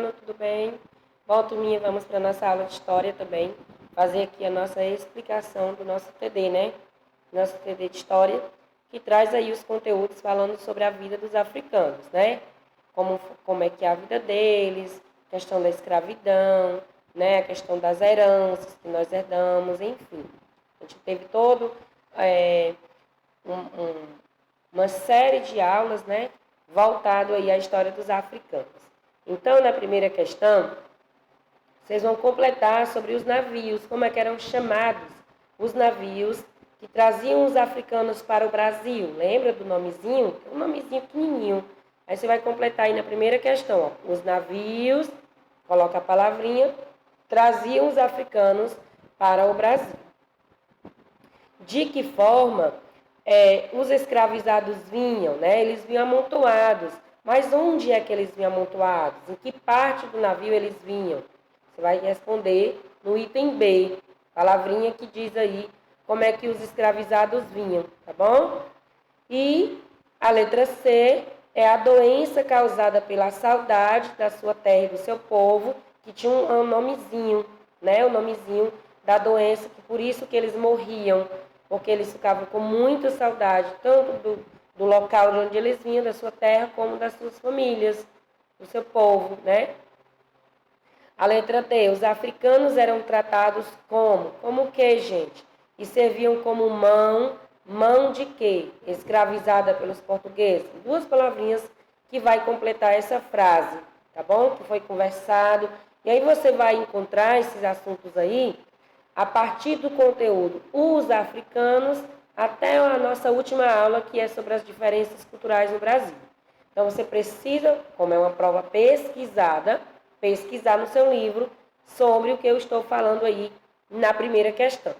Luciano, tudo bem? Bom, turminha, vamos para a nossa aula de História também, fazer aqui a nossa explicação do nosso TD, né? Nosso TD de História, que traz aí os conteúdos falando sobre a vida dos africanos, né? Como é que é a vida deles, questão da escravidão, né? A questão das heranças que nós herdamos, enfim. A gente teve todo uma série de aulas, né? Voltado aí à história dos africanos. Então, na primeira questão, vocês vão completar sobre os navios, como é que eram chamados os navios que traziam os africanos para o Brasil. Lembra do nomezinho? Um nomezinho pequenininho. Aí você vai completar aí na primeira questão, ó. Os navios, coloca a palavrinha, traziam os africanos para o Brasil. De que forma os escravizados vinham, né? Eles vinham amontoados. Mas onde é que eles vinham amontoados? Em que parte do navio eles vinham? Você vai responder no item B, palavrinha que diz aí como é que os escravizados vinham, tá bom? E a letra C é a doença causada pela saudade da sua terra e do seu povo, que tinha um nomezinho, né? O nomezinho da doença, que por isso que eles morriam, porque eles ficavam com muita saudade, tanto do local de onde eles vinham, da sua terra, como das suas famílias, do seu povo, né? A letra D, os africanos eram tratados como? Como o que, gente? E serviam como mão de quê? Escravizada pelos portugueses. Duas palavrinhas que vai completar essa frase, tá bom? Que foi conversado. E aí você vai encontrar esses assuntos aí a partir do conteúdo os africanos até a nossa última aula, que é sobre as diferenças culturais no Brasil. Então, você precisa, como é uma prova pesquisada, pesquisar no seu livro sobre o que eu estou falando aí na primeira questão.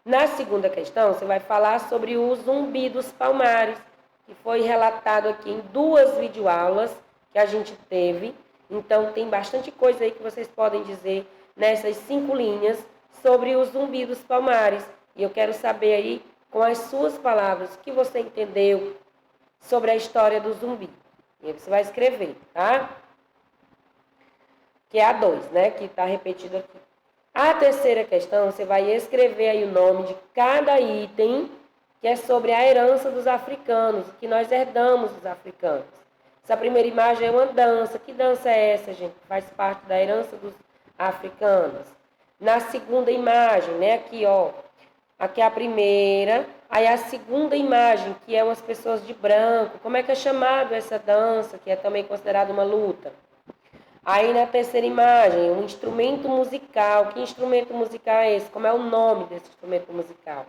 Na segunda questão, você vai falar sobre o Zumbi dos Palmares, que foi relatado aqui em 2 videoaulas que a gente teve. Então, tem bastante coisa aí que vocês podem dizer nessas 5 linhas sobre o Zumbi dos Palmares. E eu quero saber aí, com as suas palavras, o que você entendeu sobre a história do zumbi. E aí você vai escrever, tá? Que é a 2, né? Que está repetido aqui. A terceira questão, você vai escrever aí o nome de cada item que é sobre a herança dos africanos, que nós herdamos dos africanos. Essa primeira imagem é uma dança. Que dança é essa, gente? Faz parte da herança dos africanos. Na segunda imagem, né? Aqui, ó. Aqui é a primeira. Aí a segunda imagem, que é umas pessoas de branco. Como é que é chamado essa dança, que é também considerada uma luta? Aí na terceira imagem, um instrumento musical. Que instrumento musical é esse? Como é o nome desse instrumento musical?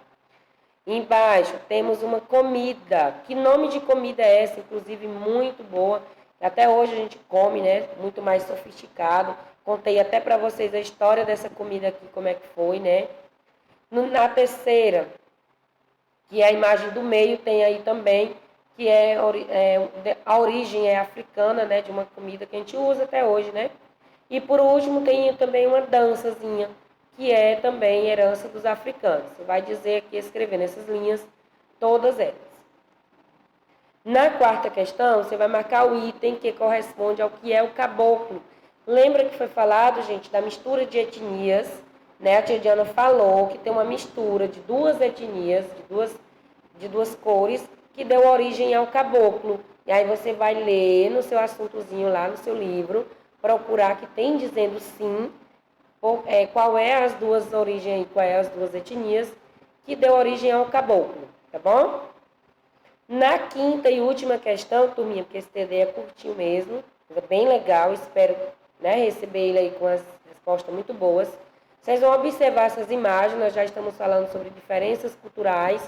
Embaixo temos uma comida. Que nome de comida é essa? Inclusive muito boa. Até hoje a gente come, né? Muito mais sofisticado. Contei até para vocês a história dessa comida aqui, como é que foi, né? Na terceira, que é a imagem do meio, tem aí também, que a origem é africana, né? De uma comida que a gente usa até hoje, né? E por último tem também uma dançazinha, que é também herança dos africanos. Você vai dizer aqui, escrever nessas linhas, todas elas. Na quarta questão, você vai marcar o item que corresponde ao que é o caboclo. Lembra que foi falado, gente, da mistura de etnias, né? A tia Diana falou que tem uma mistura de 2 etnias, de duas cores, que deu origem ao caboclo. E aí você vai ler no seu assuntozinho lá no seu livro, procurar que tem dizendo sim, qual é as duas origens, quais é as duas etnias que deu origem ao caboclo, tá bom? Na quinta e última questão, turminha, porque esse TD é curtinho mesmo, é bem legal, espero, né, receber ele aí com as respostas muito boas. Vocês vão observar essas imagens, nós já estamos falando sobre diferenças culturais.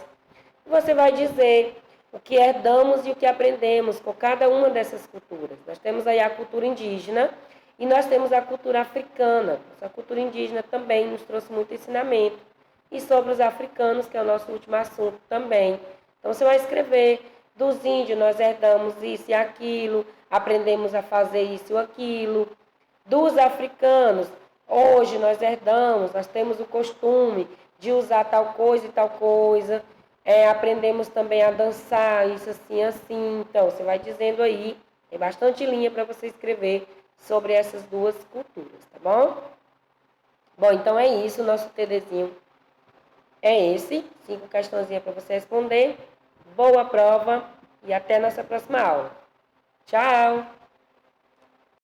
E você vai dizer o que herdamos e o que aprendemos com cada uma dessas culturas. Nós temos aí a cultura indígena e nós temos a cultura africana. Essa cultura indígena também nos trouxe muito ensinamento. E sobre os africanos, que é o nosso último assunto também. Então, você vai escrever, dos índios nós herdamos isso e aquilo, aprendemos a fazer isso e aquilo. Dos africanos, hoje nós herdamos, nós temos o costume de usar tal coisa e tal coisa. Aprendemos também a dançar, isso assim, assim. Então, você vai dizendo aí, tem bastante linha para você escrever sobre essas duas culturas, tá bom? Bom, então é isso, o nosso TDzinho é esse, 5 questãozinhas para você responder. Boa prova e até nossa próxima aula. Tchau!